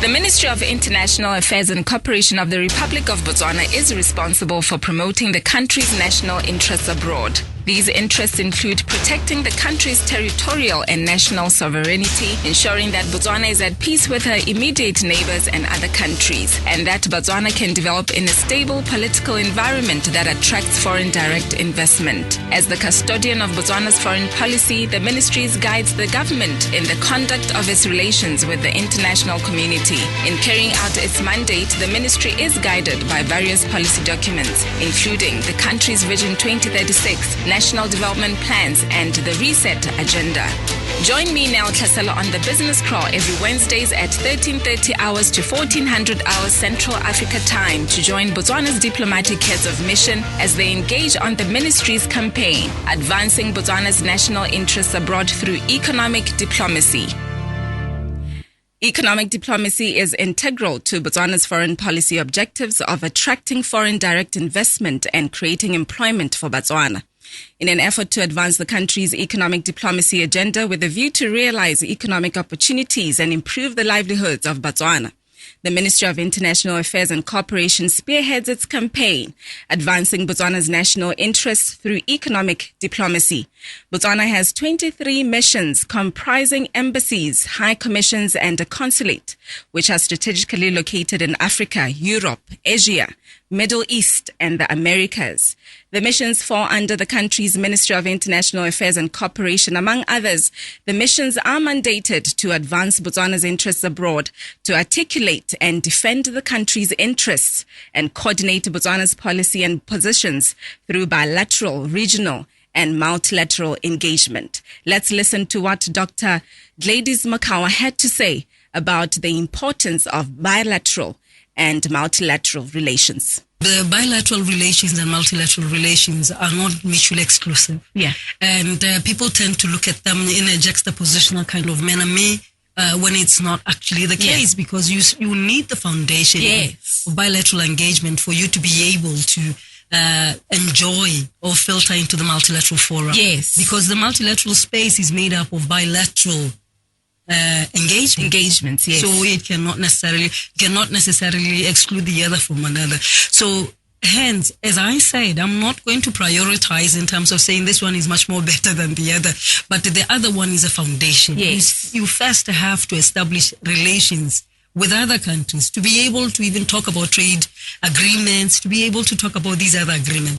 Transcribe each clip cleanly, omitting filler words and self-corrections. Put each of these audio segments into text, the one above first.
The Ministry of International Affairs and Cooperation of the Republic of Botswana is responsible for promoting the country's national interests abroad. These interests include protecting the country's territorial and national sovereignty, ensuring that Botswana is at peace with her immediate neighbors and other countries, and that Botswana can develop in a stable political environment that attracts foreign direct investment. As the custodian of Botswana's foreign policy, the ministry guides the government in the conduct of its relations with the international community. In carrying out its mandate, the ministry is guided by various policy documents, including the country's Vision 2036, National Development Plans, and the Reset Agenda. Join me, Neo Tlhaselo, on the Business Crawl every Wednesdays at 13:30 hours to 1400 hours Central Africa time to join Botswana's diplomatic heads of mission as they engage on the ministry's campaign, advancing Botswana's national interests abroad through economic diplomacy. Economic diplomacy is integral to Botswana's foreign policy objectives of attracting foreign direct investment and creating employment for Botswana. In an effort to advance the country's economic diplomacy agenda with a view to realize economic opportunities and improve the livelihoods of Botswana, the Ministry of International Affairs and Cooperation spearheads its campaign, advancing Botswana's national interests through economic diplomacy. Botswana has 23 missions comprising embassies, high commissions, and a consulate, which are strategically located in Africa, Europe, Asia, Middle East, and the Americas. The missions fall under the country's Ministry of International Affairs and Cooperation. Among others, the missions are mandated to advance Botswana's interests abroad, to articulate and defend the country's interests, and coordinate Botswana's policy and positions through bilateral, regional, and multilateral engagement. Let's listen to what Dr. Gladys Makawa had to say about the importance of bilateral and multilateral relations. The bilateral relations and multilateral relations are not mutually exclusive. Yeah. And people tend to look at them in a juxtapositional kind of manner, when it's not actually the case, because you need the foundation of bilateral engagement for you to be able to enjoy or filter into the multilateral forum. Yes. Because the multilateral space is made up of bilateral engagements, yes. So it cannot necessarily exclude the other from another. So hence, as I said, I'm not going to prioritize in terms of saying this one is much more better than the other, but the other one is a foundation. Yes. You first have to establish relations with other countries to be able to even talk about trade agreements, to be able to talk about these other agreements.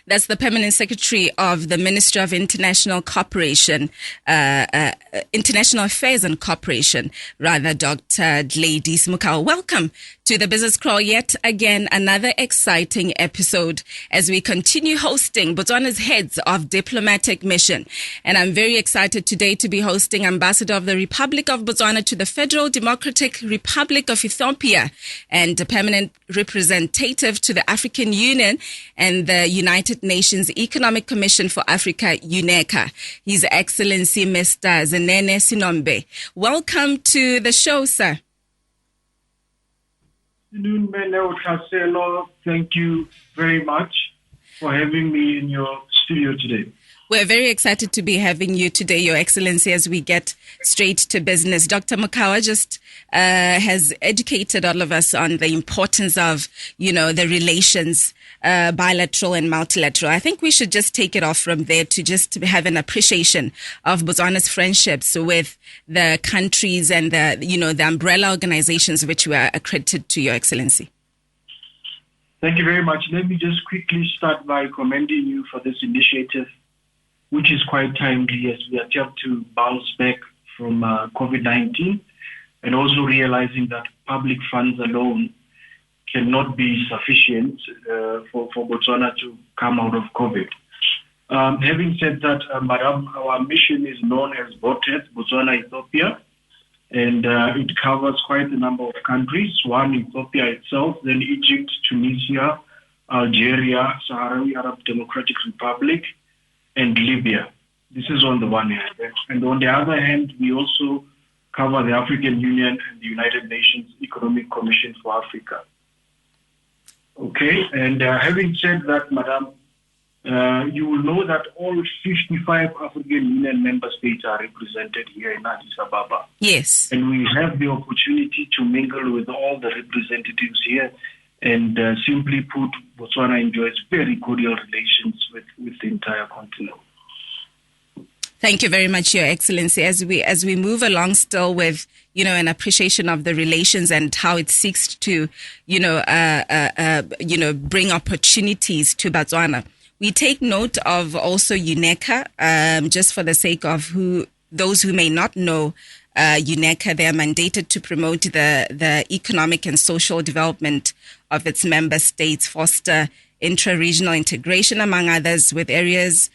That's the Permanent Secretary of the Ministry of International Cooperation, International Affairs and Cooperation, Dr. Gladys Makawa. Welcome to the Business Crawl. Yet again, another exciting episode as we continue hosting Botswana's heads of diplomatic mission. And I'm very excited today to be hosting Ambassador of the Republic of Botswana to the Federal Democratic Republic of Ethiopia and the Permanent Representative to the African Union and the United Nations Economic Commission for Africa, UNECA, His Excellency Mr. Zenene Sinombe. Welcome to the show, sir. Neo Tlhaselo, thank you very much for having me in your studio today. We're very excited to be having you today, Your Excellency, as we get straight to business. Dr. Makawa just has educated all of us on the importance of, the relations, bilateral and multilateral. I think we should just take it off from there to just have an appreciation of Botswana's friendships with the countries and the umbrella organizations which we are accredited to, Your Excellency. Thank you very much. Let me just quickly start by commending you for this initiative, which is quite timely as we attempt to bounce back from COVID-19 and also realizing that public funds alone cannot be sufficient for Botswana to come out of COVID. Having said that, Madam, our mission is known as BOTET, Botswana, Ethiopia, and it covers quite a number of countries. One, Ethiopia itself, then Egypt, Tunisia, Algeria, Sahrawi Arab Democratic Republic, and Libya. This is on the one hand. And on the other hand, we also cover the African Union and the United Nations Economic Commission for Africa. Okay, and having said that, Madam, you will know that all 55 African Union member states are represented here in Addis Ababa. Yes. And we have the opportunity to mingle with all the representatives here. And simply put, Botswana enjoys very cordial relations with the entire continent. Thank you very much, Your Excellency. As we move along still with, an appreciation of the relations and how it seeks to, bring opportunities to Botswana. We take note of also UNECA, just for the sake of those who may not know UNECA. They are mandated to promote the economic and social development of its member states, foster intra-regional integration, among others, with areas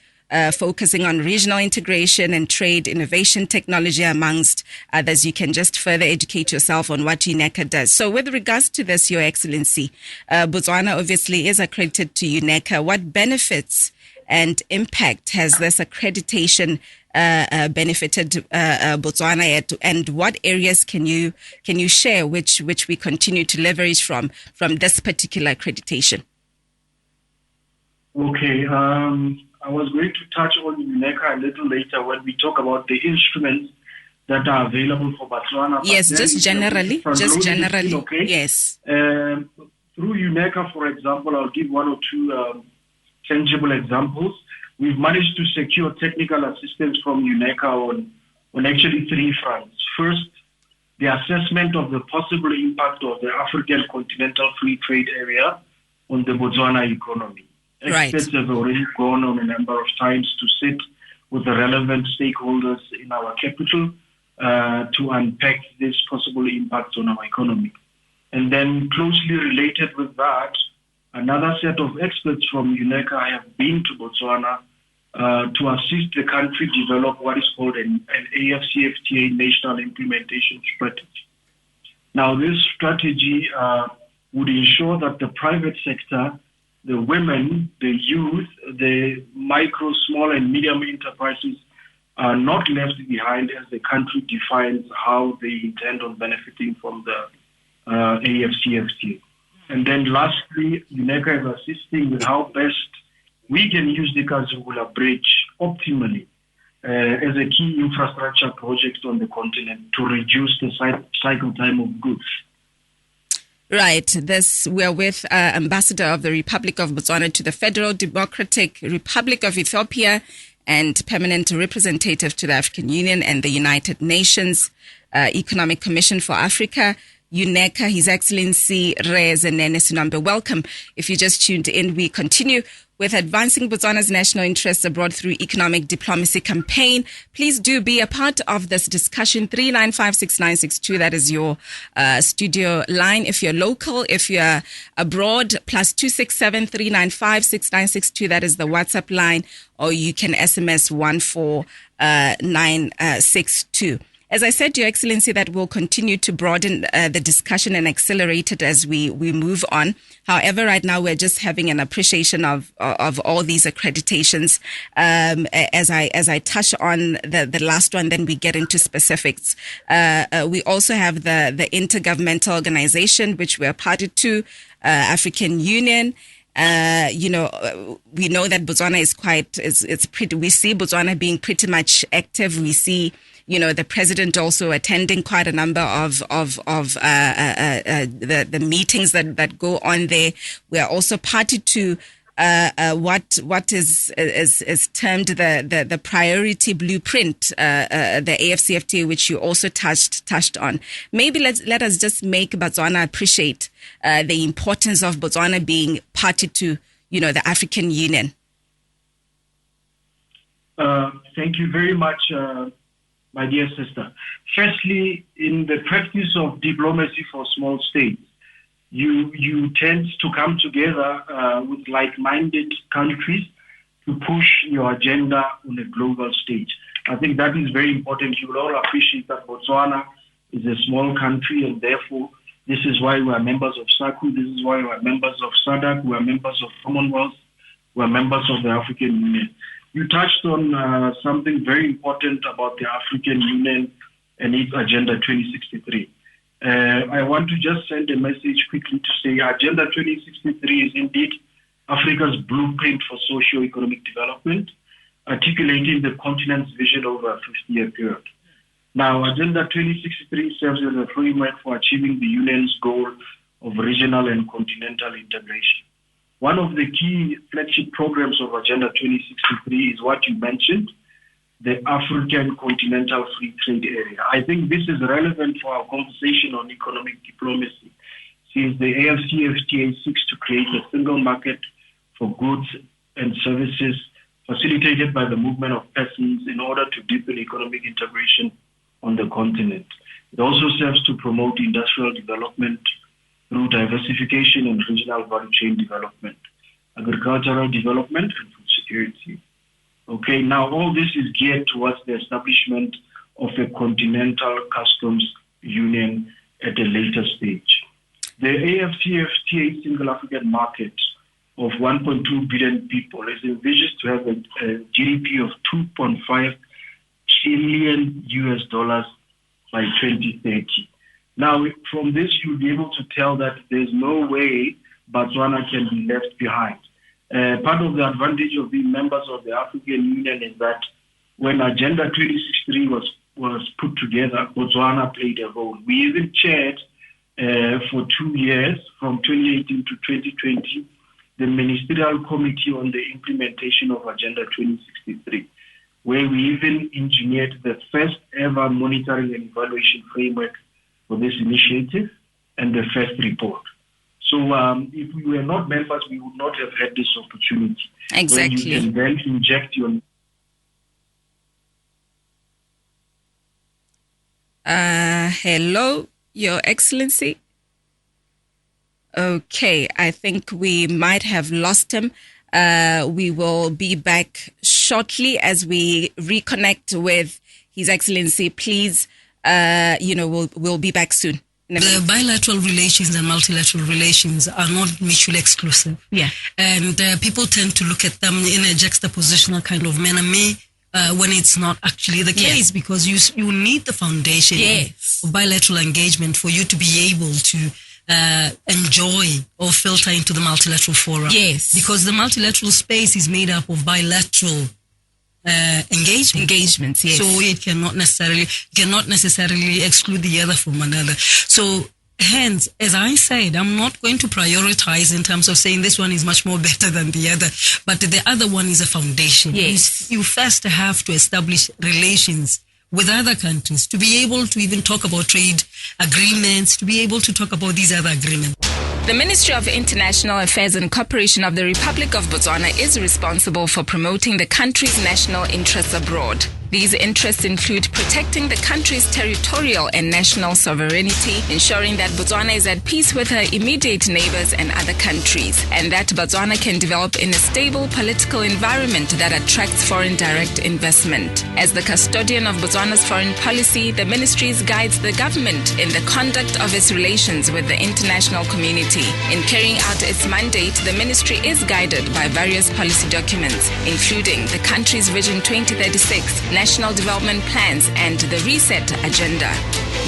focusing on regional integration and trade, innovation, technology, amongst others. You can just further educate yourself on what UNECA does. So with regards to this, Your Excellency, Botswana obviously is accredited to UNECA. What benefits and impact has this accreditation benefited Botswana at, and what areas can you share which we continue to leverage from this particular accreditation? Okay. I was going to touch on UNECA a little later when we talk about the instruments that are available for Botswana. Yes, just generally. Okay. Yes. Through UNECA, for example, I'll give one or two tangible examples. We've managed to secure technical assistance from UNECA on actually three fronts. First, the assessment of the possible impact of the African Continental Free Trade Area on the Botswana economy. Right. Experts have already gone on a number of times to sit with the relevant stakeholders in our capital to unpack this possible impact on our economy. And then closely related with that, another set of experts from UNECA have been to Botswana to assist the country develop what is called an AFCFTA National Implementation Strategy. Now, this strategy would ensure that the private sector, the women, the youth, the micro, small and medium enterprises are not left behind as the country defines how they intend on benefiting from the AFCFTA. And then lastly, UNECA is assisting with how best we can use the Kazungula Bridge optimally as a key infrastructure project on the continent to reduce the cycle time of goods. Right. We are with Ambassador of the Republic of Botswana to the Federal Democratic Republic of Ethiopia and Permanent Representative to the African Union and the United Nations Economic Commission for Africa, UNECA, His Excellency Zenene Sinombe. Welcome. If you just tuned in, we continue with advancing Botswana's national interests abroad through economic diplomacy campaign. Please do be a part of this discussion. 3956962. That is your studio line. If you're local, if you're abroad, +267 395 6962. That is the WhatsApp line, or you can SMS 14962. As I said, Your Excellency, that will continue to broaden the discussion and accelerate it as we move on. However, right now we're just having an appreciation of all these accreditations. As I touch on the last one, then we get into specifics. We also have the intergovernmental organization, which we're party to, African Union. We know that Botswana it's pretty. We see Botswana being pretty much active. We see, the president also attending quite a number of the meetings that go on there. We are also party to what is termed the priority blueprint, the AFCFTA, which you also touched on. Maybe let us just make Botswana appreciate the importance of Botswana being party to, the African Union. Thank you very much, my dear sister. Firstly, in the practice of diplomacy for small states, you tend to come together with like-minded countries to push your agenda on a global stage. I think that is very important. You will all appreciate that Botswana is a small country, and therefore this is why we are members of SACU, this is why we are members of SADC, we are members of Commonwealth, we are members of the African Union. You touched on something very important about the African Union and its Agenda 2063. I want to just send a message quickly to say Agenda 2063 is indeed Africa's blueprint for socio-economic development, articulating the continent's vision over a 50-year period. Now, Agenda 2063 serves as a framework for achieving the UN's goal of regional and continental integration. One of the key flagship programs of Agenda 2063 is what you mentioned, the African Continental Free Trade Area. I think this is relevant for our conversation on economic diplomacy, since the AFCFTA seeks to create a single market for goods and services facilitated by the movement of persons in order to deepen economic integration on the continent. It also serves to promote industrial development through diversification and regional value chain development, agricultural development, and food security. Okay, now all this is geared towards the establishment of a continental customs union at a later stage. The AFCFTA single African market of 1.2 billion people is envisaged to have a GDP of $2.5 trillion by 2030. Now, from this, you'll be able to tell that there's no way Botswana can be left behind. Part of the advantage of being members of the African Union is that when Agenda 2063 was put together, Botswana played a role. We even chaired for 2 years, from 2018 to 2020, the Ministerial Committee on the Implementation of Agenda 2063, where we even engineered the first ever monitoring and evaluation framework for this initiative and the first report. So if we were not members, we would not have had this opportunity. Exactly. Where you can then inject your... Hello, Your Excellency. Okay, I think we might have lost him. We will be back shortly as we reconnect with His Excellency. Please, we'll be back soon. The bilateral relations and multilateral relations are not mutually exclusive. Yeah. And people tend to look at them in a juxtapositional kind of manner, when it's not actually the case, because you need the foundation of bilateral engagement for you to be able to enjoy or filter into the multilateral forum. Yes. Because the multilateral space is made up of bilateral engagements, yes. So it cannot necessarily exclude the other from another. So hence, as I said, I'm not going to prioritize in terms of saying this one is much more better than the other, but the other one is a foundation. Yes. You first have to establish relations with other countries to be able to even talk about trade agreements, to be able to talk about these other agreements. The Ministry of International Affairs and Cooperation of the Republic of Botswana is responsible for promoting the country's national interests abroad. These interests include protecting the country's territorial and national sovereignty, ensuring that Botswana is at peace with her immediate neighbors and other countries, and that Botswana can develop in a stable political environment that attracts foreign direct investment. As the custodian of Botswana's foreign policy, the ministry guides the government in the conduct of its relations with the international community. In carrying out its mandate, the ministry is guided by various policy documents, including the country's Vision 2036, National Development Plans, and the Reset Agenda.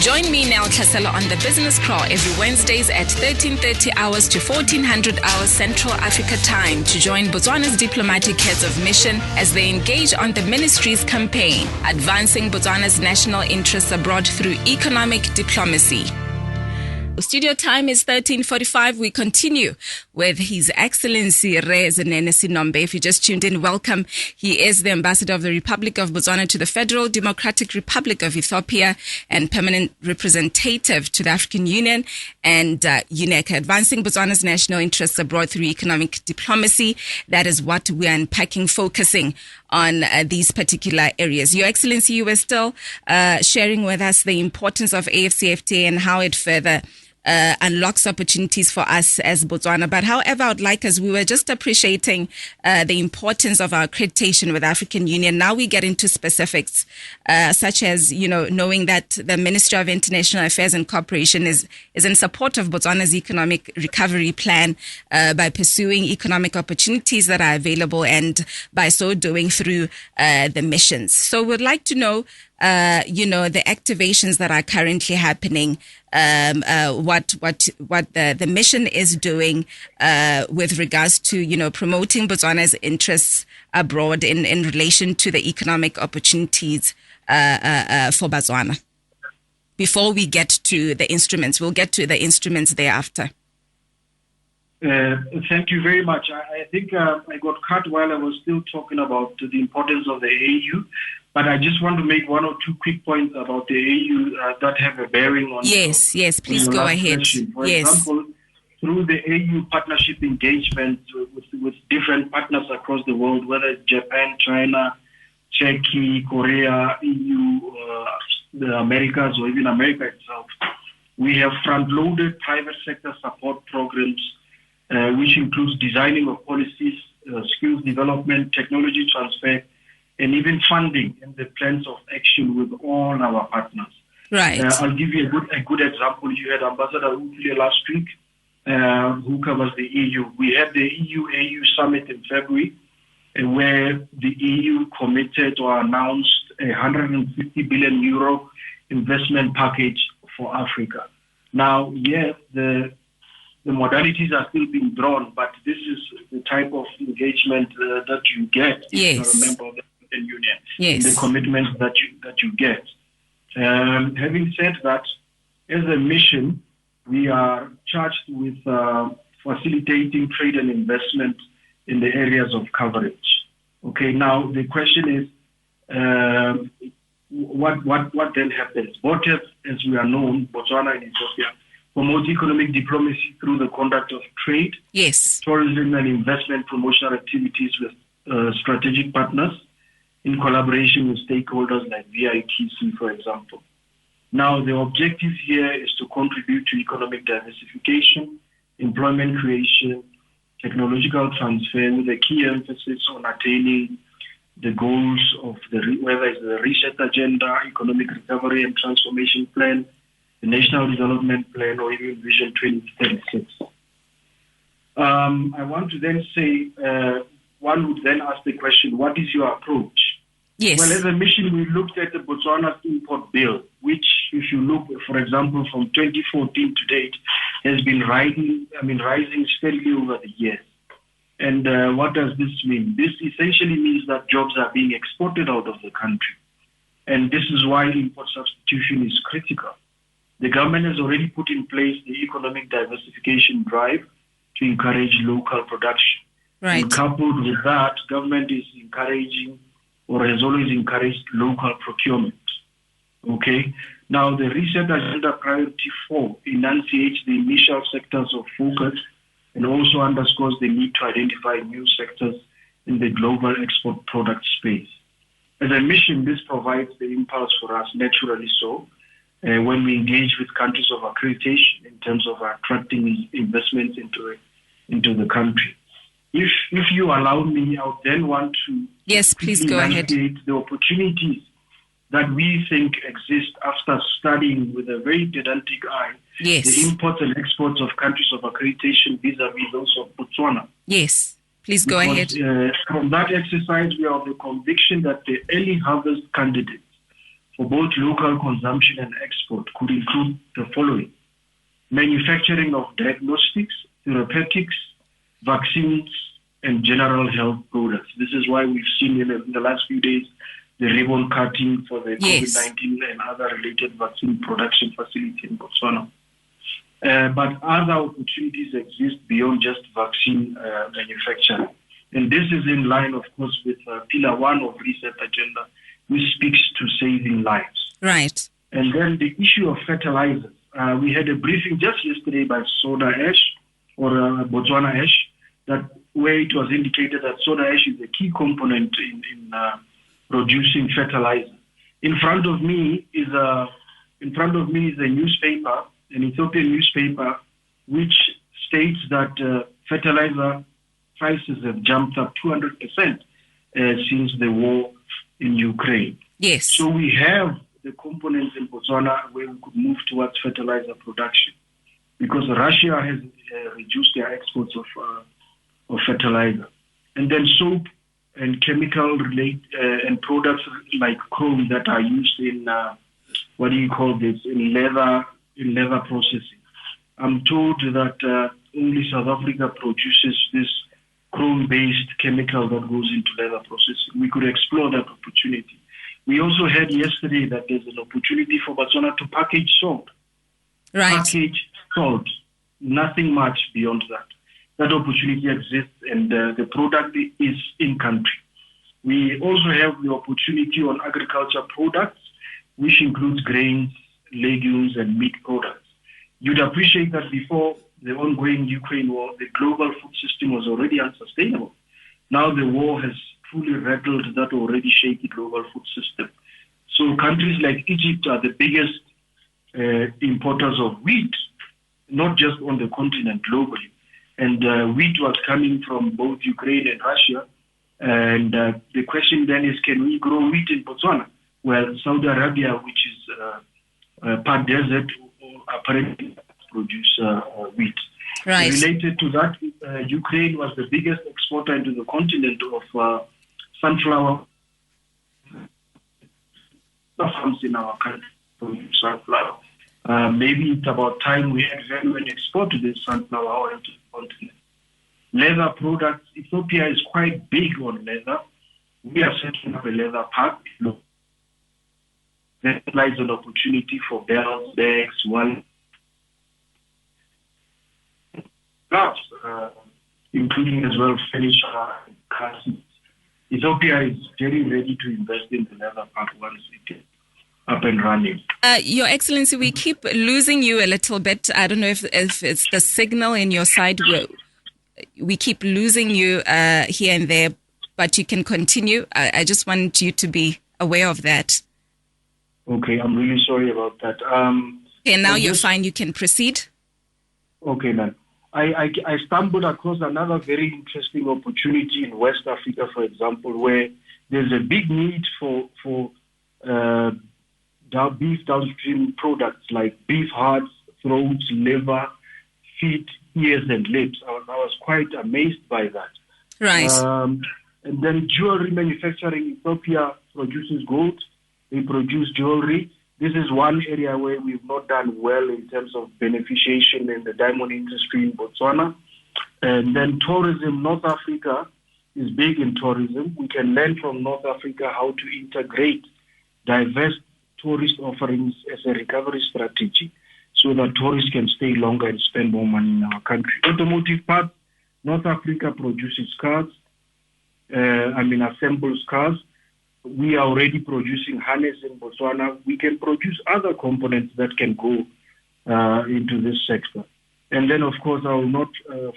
Join me, Neo Tlhaselo, on the Business Kraaal every Wednesdays at 13:30 hours to 1400 hours Central Africa time to join Botswana's diplomatic heads of mission as they engage on the ministry's campaign, advancing Botswana's national interests abroad through economic diplomacy. Studio time is 13:45. We continue with His Excellency Zenene Sinombe. If you just tuned in, welcome. He is the Ambassador of the Republic of Botswana to the Federal Democratic Republic of Ethiopia and Permanent Representative to the African Union and UNECA, advancing Botswana's national interests abroad through economic diplomacy. That is what we are unpacking, focusing on these particular areas. Your Excellency, you were still sharing with us the importance of AFCFTA and how it further unlocks opportunities for us as Botswana. But however, I would like, as we were just appreciating the importance of our accreditation with the African Union, now we get into specifics, such as, knowing that the Ministry of International Affairs and Cooperation is in support of Botswana's economic recovery plan by pursuing economic opportunities that are available and by so doing through the missions. So we'd like to know the activations that are currently happening, what the mission is doing with regards to, promoting Botswana's interests abroad in relation to the economic opportunities for Botswana. Before we get to the instruments, we'll get to the instruments thereafter. Thank you very much. I think I got cut while I was still talking about the importance of the AU, but I just want to make one or two quick points about the AU that have a bearing on. Yes, please go ahead. Question. For example, through the AU partnership engagement with different partners across the world, whether it's Japan, China, Turkey, Korea, EU, the Americas, or even America itself, we have front-loaded private sector support programs, which includes designing of policies, skills development, technology transfer, and even funding in the plans of action with all our partners. Right. I'll give you a good example. You had Ambassador Ufile last week, who covers the EU. We had the EU-AU summit in February, where the EU committed or announced a 150 billion euro investment package for Africa. Now, yes, the modalities are still being drawn, but this is the type of engagement that you get if you're a member of the European Union. Yes. The commitments that you get. Having said that, as a mission, we are charged with facilitating trade and investment in the areas of coverage. Okay, now the question is, what then happens? BOTEP, as we are known, Botswana and Ethiopia, promote economic diplomacy through the conduct of trade, tourism and investment promotional activities with strategic partners in collaboration with stakeholders like VITC, for example. Now, the objective here is to contribute to economic diversification, employment creation, technological transfer, with a key emphasis on attaining the goals of whether it's the reset agenda, economic recovery and transformation plan, the National Development Plan, or even Vision 2036. I want to then say, one would then ask the question, what is your approach? Yes. Well, as a mission, we looked at the Botswana import bill, which, if you look, for example, from 2014 to date, has been rising steadily over the years. And what does this mean? This essentially means that jobs are being exported out of the country. And this is why import substitution is critical. The government has already put in place the economic diversification drive to encourage local production. Right. And coupled with that, government is encouraging or has always encouraged local procurement. Okay. Now, the Reset Agenda Priority 4 enunciates the initial sectors of focus and also underscores the need to identify new sectors in the global export product space. As a mission, this provides the impulse for us, naturally so, when we engage with countries of accreditation in terms of attracting investments into the country. If you allow me, I would then want to please go ahead. The opportunities that we think exist after studying with a very pedantic eye the imports and exports of countries of accreditation vis-a-vis those of Botswana. Yes, please go ahead. From that exercise, we are of the conviction that the early harvest candidates for both local consumption and export could include the following: manufacturing of diagnostics, therapeutics, vaccines, and general health products. This is why we've seen in the last few days the ribbon cutting for the COVID-19 and other related vaccine production facility in Botswana. But other opportunities exist beyond just vaccine manufacturing. And this is in line, of course, with Pillar 1 of Reset Agenda, which speaks to saving lives. Right. And then the issue of fertilizers. We had a briefing just yesterday by Soda Ash, or Botswana Ash, where it was indicated that soda ash is a key component in producing fertilizer. In front of me is a newspaper, an Ethiopian newspaper, which states that fertilizer prices have jumped up 200% since the war in Ukraine. Yes. So we have the components in Botswana where we could move towards fertilizer production, because Russia has reduced their exports of fertilizer. And then soap and chemical and products like chrome that are used in in leather processing. I'm told that only South Africa produces this chrome-based chemical that goes into leather processing. We could explore that opportunity. We also heard yesterday that there's an opportunity for Botswana to package salt. Right. Package salt, nothing much beyond that. That opportunity exists, and the product is in country. We also have the opportunity on agriculture products, which includes grains, legumes, and meat products. You'd appreciate that before the ongoing Ukraine war, the global food system was already unsustainable. Now the war has fully rattled that already shaky global food system. So countries like Egypt are the biggest importers of wheat, not just on the continent, globally. And wheat was coming from both Ukraine and Russia. And the question then is, can we grow wheat in Botswana? Well, Saudi Arabia, which is part desert, apparently produce wheat. Right. Related to that, Ukraine was the biggest exporter into the continent of sunflower farms in our country. Sunflower. Maybe it's about time we had value and export to this sunflower into the continent. Leather products, Ethiopia is quite big on leather. We are setting up a leather park. There lies an opportunity for belts, bags, gloves, including as well furniture and car seats. Ethiopia is very ready to invest in the leather park once it is up and running. Your Excellency, we keep losing you a little bit. I don't know if it's the signal in your side. We keep losing you here and there, but you can continue. I just want you to be aware of that. Okay, I'm really sorry about that. Okay, now you're fine. You can proceed. Okay, then. I stumbled across another very interesting opportunity in West Africa, for example, where there's a big need for beef downstream products like beef hearts, throats, liver, feet, ears, and lips. I was quite amazed by that. Right. And then jewelry manufacturing. Ethiopia produces gold. They produce jewelry. This is one area where we've not done well in terms of beneficiation in the diamond industry in Botswana. And then tourism. North Africa is big in tourism. We can learn from North Africa how to integrate diverse tourist offerings as a recovery strategy so that tourists can stay longer and spend more money in our country. Automotive parts. North Africa produces cars. Assembles cars. We are already producing harness in Botswana. We can produce other components that can go into this sector. And then, of course, I will not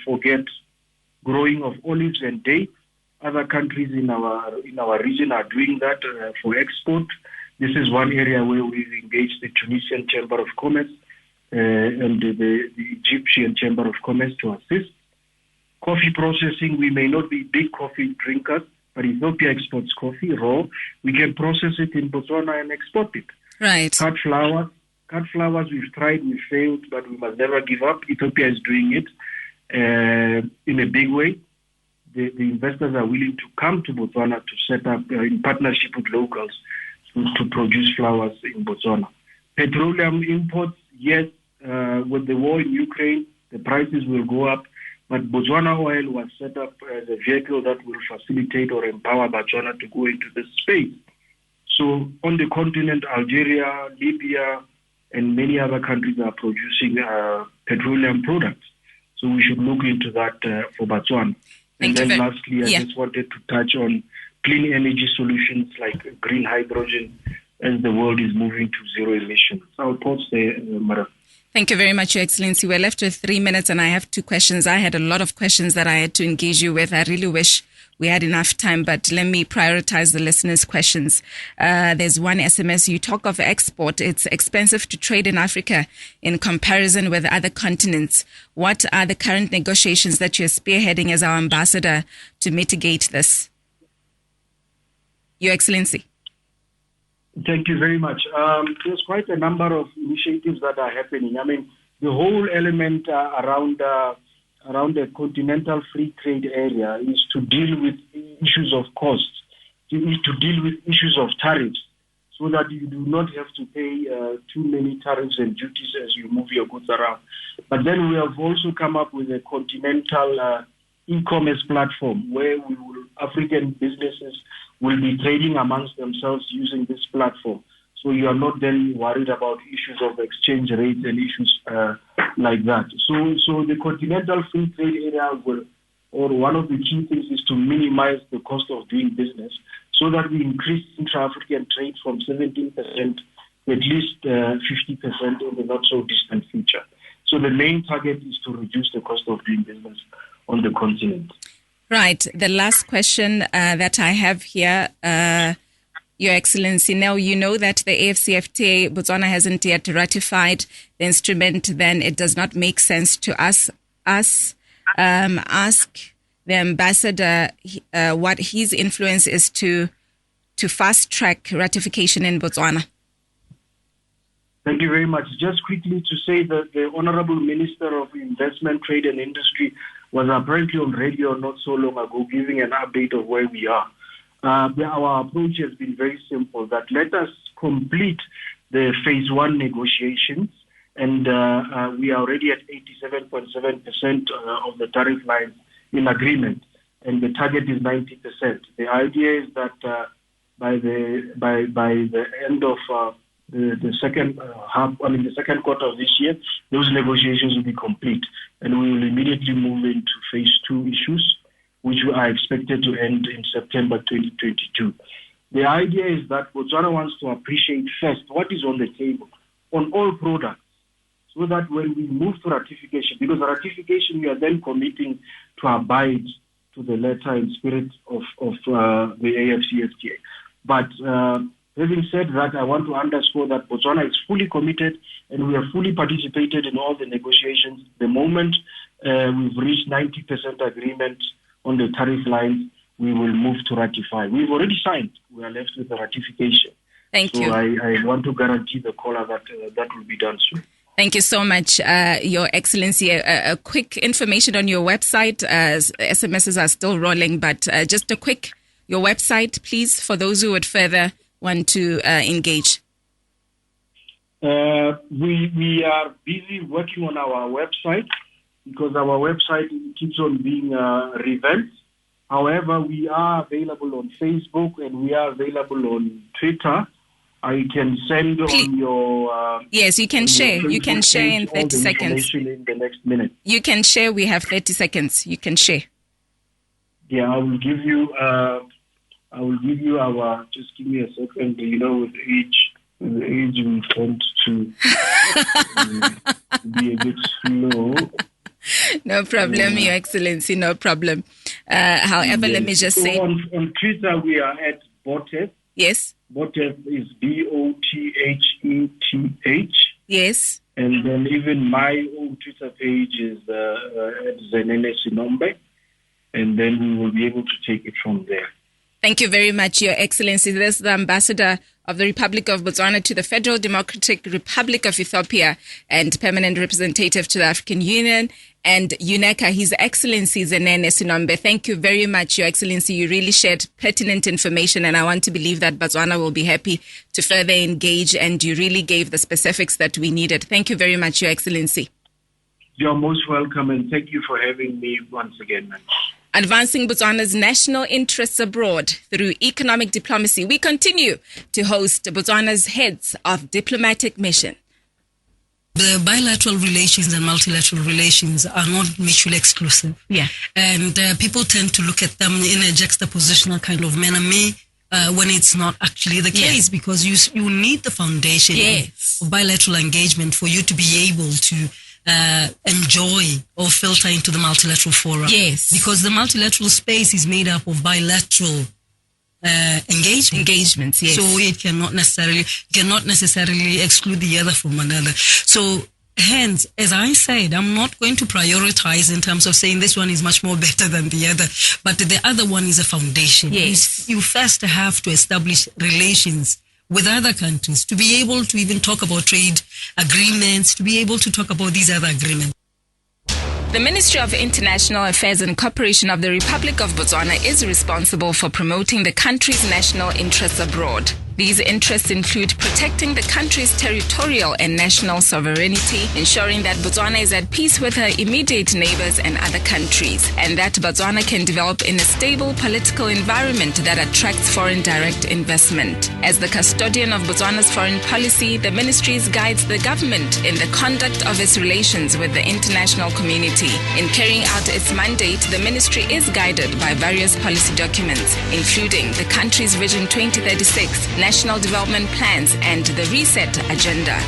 forget growing of olives and dates. Other countries in our region are doing that for export. This is one area where we've engaged the Tunisian Chamber of Commerce and the Egyptian Chamber of Commerce to assist. Coffee processing, we may not be big coffee drinkers, but Ethiopia exports coffee raw. We can process it in Botswana and export it. Right. Cut flowers, we've tried, we failed, but we must never give up. Ethiopia is doing it in a big way. The investors are willing to come to Botswana to set up in partnership with locals to produce flowers in Botswana. Petroleum imports, yes, with the war in Ukraine, the prices will go up. But Botswana Oil was set up as a vehicle that will facilitate or empower Botswana to go into this space. So on the continent, Algeria, Libya, and many other countries are producing petroleum products. So we should look into that for Botswana. Lastly, I just wanted to touch on clean energy solutions like green hydrogen as the world is moving to zero emissions. I'll pause there, Madam. Thank you very much, Your Excellency. We're left with 3 minutes and I have 2 questions. I had a lot of questions that I had to engage you with. I really wish we had enough time, but let me prioritize the listeners' questions. There's one SMS. You talk of export. It's expensive to trade in Africa in comparison with other continents. What are the current negotiations that you're spearheading as our ambassador to mitigate this? Your Excellency. Thank you very much. There's quite a number of initiatives that are happening. The whole element around around the continental free trade area is to deal with issues of costs, to deal with issues of tariffs, so that you do not have to pay too many tariffs and duties as you move your goods around. But then we have also come up with a continental e-commerce platform where African businesses will be trading amongst themselves using this platform. So you are not then worried about issues of exchange rates and issues like that. So the continental free trade area one of the key things is to minimize the cost of doing business, so that we increase intra-African trade from 17% to at least 50% in the not-so-distant future. So the main target is to reduce the cost of doing business on the continent. Right. The last question that I have here, Your Excellency, now you know that the AfCFTA, Botswana hasn't yet ratified the instrument, then it does not make sense to ask the ambassador what his influence is to fast-track ratification in Botswana. Thank you very much. Just quickly to say that the Honorable Minister of Investment, Trade and Industry was apparently on radio not so long ago giving an update of where we are. Our approach has been very simple, that let us complete the phase 1 negotiations, and we are already at 87.7% of the tariff lines in agreement, and the target is 90%. The idea is that by the end of the second the second quarter of this year, those negotiations will be complete, and we will immediately move into phase 2 issues, which are expected to end in September 2022. The idea is that Botswana wants to appreciate first what is on the table on all products, so that when we move to ratification, because ratification we are then committing to abide to the letter and spirit of the AfCFTA. But having said that, I want to underscore that Botswana is fully committed, and we have fully participated in all the negotiations. The moment we've reached 90% agreement on the tariff lines, we will move to ratify. We've already signed. We are left with the ratification. Thank you. So I want to guarantee the caller that that will be done soon. Thank you so much, Your Excellency. A quick information on your website. SMSs are still rolling, but just a quick, your website, please, for those who would further want to engage. We are busy working on our website, because our website keeps on being revamped. However, we are available on Facebook and we are available on Twitter. I can send on your... yes, you can share. You can share in 30 seconds. In the next minute. You can share. We have 30 seconds. You can share. Yeah, I will give you our... Just give me a second. With age we tend to be a bit slow. No problem, Your Excellency, no problem. However, let me just say... On Twitter, we are at BOTEF. Yes. BOTEF is BOTHETH. Yes. And then even my own Twitter page is at Zenene Sinombe. And then we will be able to take it from there. Thank you very much, Your Excellency. This is the Ambassador of the Republic of Botswana to the Federal Democratic Republic of Ethiopia and Permanent Representative to the African Union and UNECA, His Excellency Zenene Sinombe. Thank you very much, Your Excellency. You really shared pertinent information, and I want to believe that Botswana will be happy to further engage, and you really gave the specifics that we needed. Thank you very much, Your Excellency. You're most welcome, and thank you for having me once again, man. Advancing Botswana's national interests abroad through economic diplomacy, we continue to host Botswana's heads of diplomatic mission. The bilateral relations and multilateral relations are not mutually exclusive. Yeah. And people tend to look at them in a juxtapositional kind of manner, when it's not actually the case, because you need the foundation of bilateral engagement for you to be able to enjoy or filter into the multilateral forum. Yes. Because the multilateral space is made up of bilateral engagements. Yes. So it cannot necessarily exclude the other from another. So hence, as I said, I'm not going to prioritize in terms of saying this one is much more better than the other, but the other one is a foundation. Yes. You first have to establish relations with other countries to be able to even talk about trade agreements, to be able to talk about these other agreements. The Ministry of International Affairs and Cooperation of the Republic of Botswana is responsible for promoting the country's national interests abroad. These interests include protecting the country's territorial and national sovereignty, ensuring that Botswana is at peace with her immediate neighbors and other countries, and that Botswana can develop in a stable political environment that attracts foreign direct investment. As the custodian of Botswana's foreign policy, the ministry guides the government in the conduct of its relations with the international community. In carrying out its mandate, the ministry is guided by various policy documents, including the country's Vision 2036, National Development Plans, and the Reset Agenda.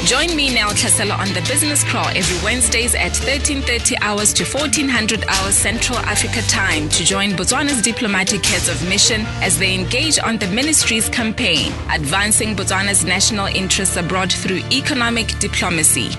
Join me, Neo Tlhaselo, on the Business Crawl every Wednesdays at 13:30 hours to 1400 hours Central Africa time to join Botswana's diplomatic heads of mission as they engage on the ministry's campaign, advancing Botswana's national interests abroad through economic diplomacy.